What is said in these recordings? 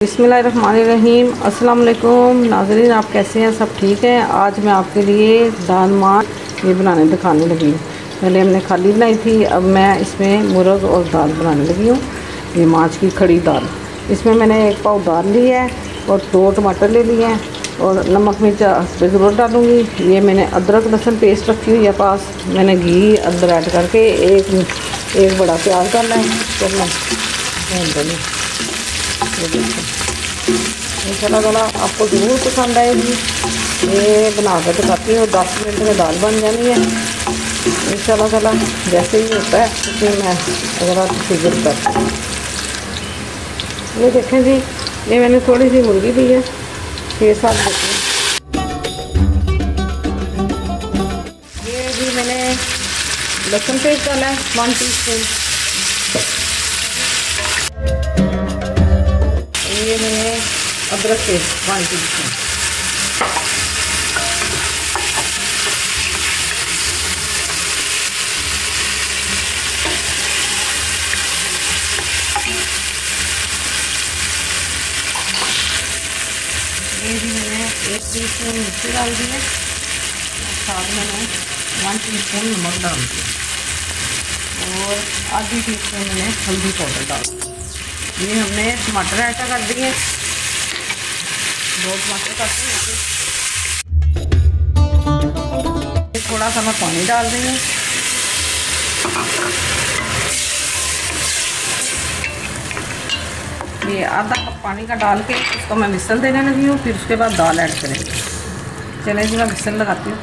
बिस्मिल्लाहिर्रहमानिर्रहीम। अस्सलाम वालेकुम नाज़रीन, आप कैसे हैं? सब ठीक हैं। आज मैं आपके लिए दाल माश ये बनाने दिखाने लगी हूँ। पहले हमने खाली बनाई थी, अब मैं इसमें मुर्ग और दाल बनाने लगी हूँ। ये माश की खड़ी दाल, इसमें मैंने 1 पाव दाल ली है और 2 टमाटर ले लिए हैं और नमक मिर्च पे ज़रूर डालूँगी। ये मैंने अदरक लहसुन पेस्ट रखी हुई है पास। मैंने घी अंदर ऐड करके एक बड़ा प्याज डालना है। तो मैं इंशाल्लाह आपको ज़रूर पसंद आएगी। ये बना कर दिखाती हूँ, 10 मिनट में दाल बन जानी है इंशाल्लाह। जैसे ही होता है उसमें मैं अगर आप फिगर करती हूँ। ये देखें जी, ये मैंने थोड़ी सी मुर्गी ली है, 6-7 देखें। ये भी मैंने लहसुन पेस्ट डाला है 1 टीस्पून। ये मैंने अदरक पेस्ट 1 टीस्पून। ये भी मैंने 1 टीस्पून मिर्ची डाल दी है, साथ मैंने 1 टीस्पून नमक डाल दिया और आधी टीस्पून मैंने हल्दी पाउडर डाल दिया। ये हमने टमाटर ऐड कर दिए, 2 टमाटर काटे हैं। थोड़ा सा मैं पानी डाल रही हूँ। ये आधा कप पानी का डाल के उसको मैं विसल देने लगी हूँ, फिर उसके बाद दाल ऐड करेंगे। चलें जी, मैं विसल लगाती हूँ।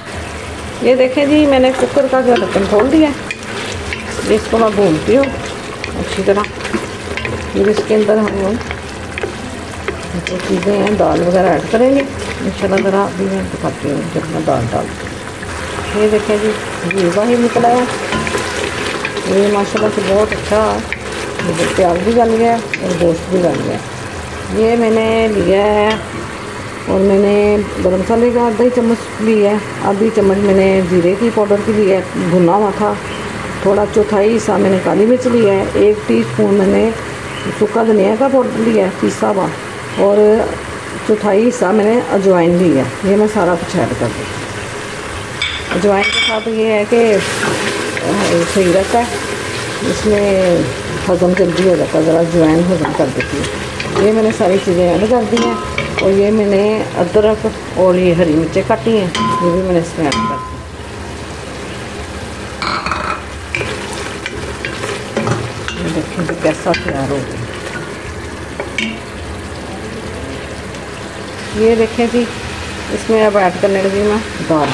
ये देखें जी, मैंने कुकर का जो ढक्कन खोल दिया, इसको मैं भूनती हूँ अच्छी तरह। फिर इसके अंदर हम लोग जो चीज़ें हैं दाल वगैरह ऐड करेंगे इंशाल्लाह। ज़रा अभी मैं दिखाती हूँ जब मैं दाल डालती हूँ। ये देखें जी, घी बाहर निकला है। ये माशाल्लाह से बहुत अच्छा प्याज भी गल गया और गोश्त भी गल गया। ये मैंने लिया है और मैंने गरम मसाले का आधा ही चम्मच लिया है, आधी चम्मच मैंने जीरे की पाउडर की लिया है, भुना हुआ था। थोड़ा 1/4 हिस्सा मैंने काली मिर्च लिया है, 1 टीस्पून मैंने सूखा धनिया का पाउडर लिया है पिसा हुआ और 1/4 हिस्सा मैंने अजवाइन ली है। ये मैं सारा कुछ ऐड कर दूँ। अजवाइन के साथ ये है कि सही रहता है, इसमें हज़म जल्दी हो जाता है, ज़रा अजवाइन हज़म कर देती है। ये मैंने सारी चीज़ें ऐड कर दी हैं और ये मैंने अदरक और ये हरी मिर्चें काटी हैं, ये भी मैंने इसमें ऐड कर दी। देखिए तो कैसा तैयार हो गया। ये देखें जी, इसमें अब ऐड करने लगी मैं दाल,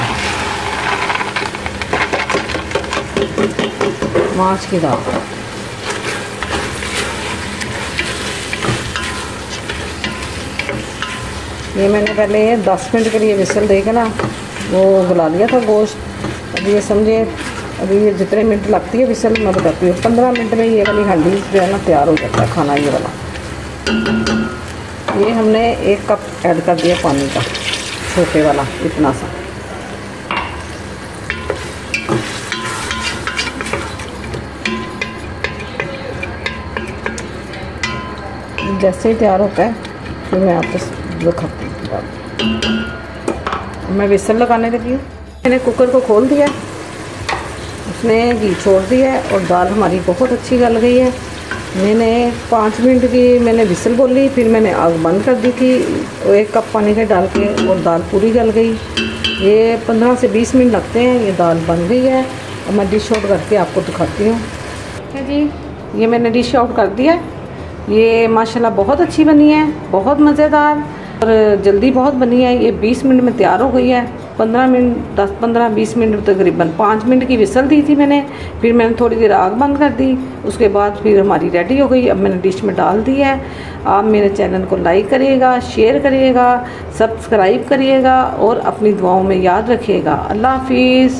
माश की दाल। ये मैंने पहले 10 मिनट के लिए विसल दे के ना वो गला लिया था गोश्त। अभी ये समझिए, अभी ये जितने मिनट लगती है विसल मैं बताती हूँ। 15 मिनट में ये वाली हांडी जो है ना तैयार हो जाता है खाना ये वाला। ये हमने 1 कप ऐड कर दिया पानी का, छोटे वाला इतना सा। जैसे ही तैयार होता है फिर मैं आपको दिखाती हूँ। मैं विसल लगाने लगी हूँ। मैंने कुकर को खोल दिया, उसने घी छोड़ दिया है और दाल हमारी बहुत अच्छी गल गई है। मैंने 5 मिनट की मैंने विसल बोली, फिर मैंने आग बंद कर दी थी 1 कप पानी का डाल के और दाल पूरी गल गई। ये 15 से 20 मिनट लगते हैं, ये दाल बन गई है। और मैं डिश आउट करके आपको दिखाती हूँ। ठीक है जी, ये मैंने डिश आउट कर दिया। ये माशाल्लाह बहुत अच्छी बनी है, बहुत मज़ेदार और जल्दी बहुत बनी है। ये 20 मिनट में तैयार हो गई है। 15 मिनट 10-15-20 मिनट तकरीबन 5 मिनट की विसल दी थी मैंने, फिर मैंने थोड़ी देर आग बंद कर दी। उसके बाद फिर हमारी रेडी हो गई। अब मैंने डिश में डाल दी है। आप मेरे चैनल को लाइक करिएगा, शेयर करिएगा, सब्सक्राइब करिएगा और अपनी दुआओं में याद रखिएगा। अल्लाह हाफिज़।